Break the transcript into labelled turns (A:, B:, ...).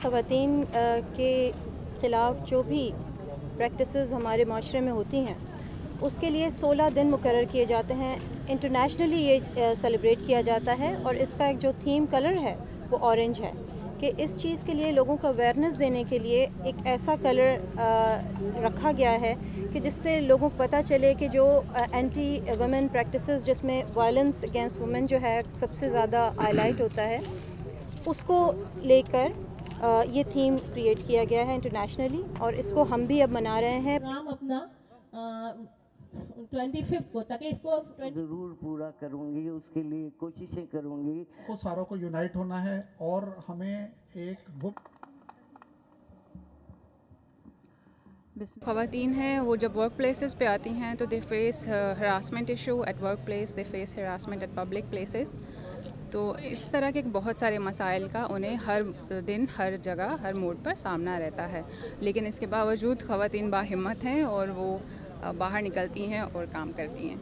A: ख़वातीन के ख़िलाफ़ जो भी प्रैक्टिसेस हमारे माशरे में होती हैं उसके लिए 16 दिन मुकर्रर किए जाते हैं। इंटरनेशनली ये सेलिब्रेट किया जाता है और इसका एक जो थीम कलर है वो ऑरेंज है कि इस चीज़ के लिए लोगों को अवेयरनेस देने के लिए एक ऐसा कलर रखा गया है कि जिससे लोगों को पता चले कि जो एंटी वुमेन प्रैक्टिसेस जिसमें वायलेंस अगेंस्ट वुमेन जो है सबसे ज़्यादा हाईलाइट होता है, उसको लेकर ये थीम क्रिएट किया गया है इंटरनेशनली और इसको हम भी अब मना रहे हैं।
B: प्रोग्राम अपना 25 को, ताकि इसको
C: ज़रूर पूरा करूँगी, उसके लिए कोशिशें करूँगी।
D: को सारों को यूनाइट होना है और हमें एक बुक
E: ख़वातीन हैं वो जब वर्क प्लेसेस पे आती हैं तो they face harassment issue at work place, they face harassment eight public places. तो इस तरह के बहुत सारे मसाइल का उन्हें हर दिन हर जगह हर मोड़ पर सामना रहता है, लेकिन इसके बावजूद ख़वातीन बाहिम्मत हैं और वो बाहर निकलती हैं और काम करती हैं।